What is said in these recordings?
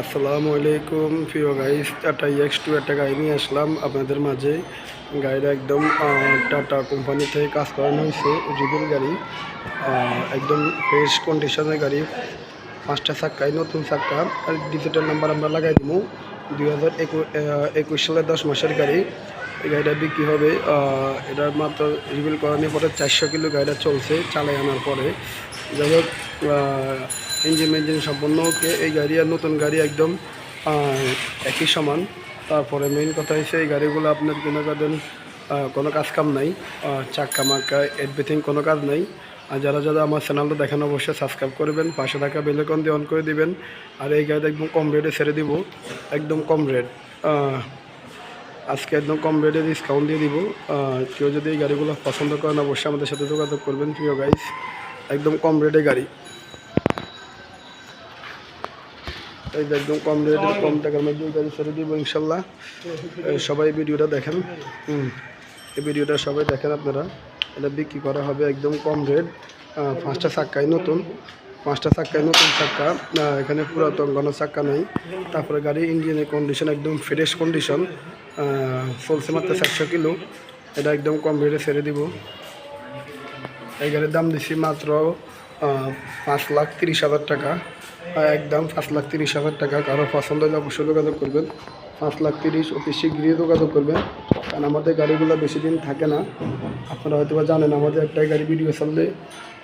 আসসালামু আলাইকুম প্রিয় গাইস, টাটা EX2 একটা গাড়ি নিয়ে আসলাম আপনাদের মাঝে। গাড়িটা একদম টাটা কোম্পানি থেকে কাজ করানো হয়েছে, রিভিল গাড়ি, একদম ফ্রেশ কন্ডিশনের গাড়ি। 5টা চাক্কায় নতুন চাক্কা আর ডিজিটাল নাম্বার আমরা লাগাই দিব। 2021 সালের 10 মাসের গাড়ি। এই গাড়িটা বিক্রি হবে, এটার মাত্র রিভিল করানোর পরে 400 কিলো গাড়িটা চলছে চালাই আনার পরে। যাই হোক, ইঞ্জিন সম্পূর্ণ ওকে। এই গাড়ি আর নতুন গাড়ি একদম একই সমান। তারপরে মেইন কথা হচ্ছে এই গাড়িগুলো আপনার কোনো কাজ কাম নাই, চাক্কা মাক্কা এভরিথিং কোনো কাজ নাই। আর যারা আমার চ্যানেলটা দেখেন অবশ্যই সাবস্ক্রাইব করবেন, পাশে থাকা বেল আইকন দিয়ে অন করে দিবেন। আর এই গাড়িটা একদম কম রেটে ছেড়ে দিব, একদম কম রেট। আজকে একদম কম রেটে ডিসকাউন্ট দিয়ে দিব। কেউ যদি এই গাড়িগুলো পছন্দ করেন অবশ্যই আমাদের সাথে যোগাযোগ করবেন প্রিয় গাইস। একদম কম রেটে গাড়ি, এই যে একদম কম রেটে কম টাকার মধ্যে গাড়ি ছেড়ে দিব ইনশাল্লাহ। সবাই ভিডিওটা দেখেন, এই ভিডিওটা সবাই দেখেন আপনারা। এটা বিক্রি করা হবে একদম কম রেট। 5টা চাক্কায় নতুন, 5টা চাক্কায় নতুন চাক্কা, এখানে পুরাতন কোনো চাক্কা নেই। তারপরে গাড়ি ইঞ্জিনের কন্ডিশন একদম ফ্রেশ কন্ডিশন, চলছে মাত্র 400 কিলো। এটা একদম কম রেটে ছেড়ে দিব। এই গাড়ির দাম দিচ্ছি মাত্র 5,30,000 টাকা, একদম 5,30,000 টাকা। কারো পছন্দ হলে অবশ্যই যোগাযোগ করবেন। 5,30,000 অতি শীঘ্রই যোগাযোগ করবেন, কারণ আমাদের গাড়িগুলো বেশি দিন থাকে না। আপনারা হয়তো বা জানেন আমাদের একটাই গাড়ি ভিডিও চাললে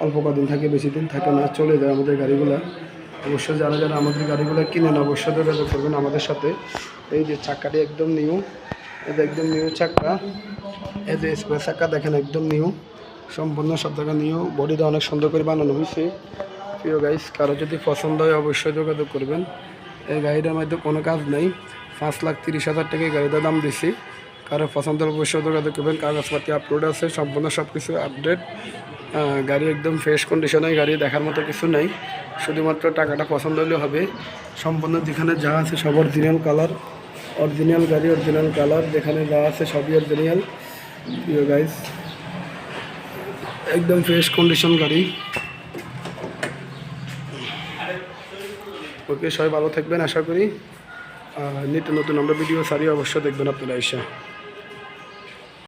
অল্প কদিন থাকে, বেশি দিন থাকে না, চলে যায় আমাদের গাড়িগুলো। অবশ্যই যারা আমাদের গাড়িগুলো কিনেন অবশ্যই যোগাযোগ করবেন আমাদের সাথে। এই যে চাক্কাটি একদম নিউ, এটা একদম নিউ চাক্কা। এই যে স্পেয়ার চাক্কা দেখেন একদম নিউ, সম্পূর্ণ সব জায়গা নিউ। বডিটা অনেক সুন্দর করে বানানো হয়েছে প্রিয় গাইস। কারো যদি পছন্দ হয় অবশ্যই যোগাযোগ করবেন। এই গাড়িটার মধ্যে কোনো কাজ নেই। 5,30,000 টাকা এই গাড়িটার দাম দিছি। কারো পছন্দ হলে অবশ্যই যোগাযোগ করবেন। কাগজপাতি আপলোড আছে, সম্পূর্ণ সব কিছু আপডেট। গাড়ি একদম ফ্রেশ কন্ডিশনে, গাড়ি দেখার মতো কিছু নেই, শুধুমাত্র টাকাটা পছন্দ হলে হবে। সম্পূর্ণ যেখানে যা আছে সব অরিজিনাল কালার, অরিজিনাল গাড়ি অরিজিনাল কালার, যেখানে যা আছে সবই অরিজিনাল প্রিয় গাইস। একদম ফ্রেশ কন্ডিশন গাড়ি। ওকে, সবাই ভালো থাকবেন আশা করি। নিত্য নতুন আমরা ভিডিও সারি অবশ্যই দেখবেন আপনারা এসে।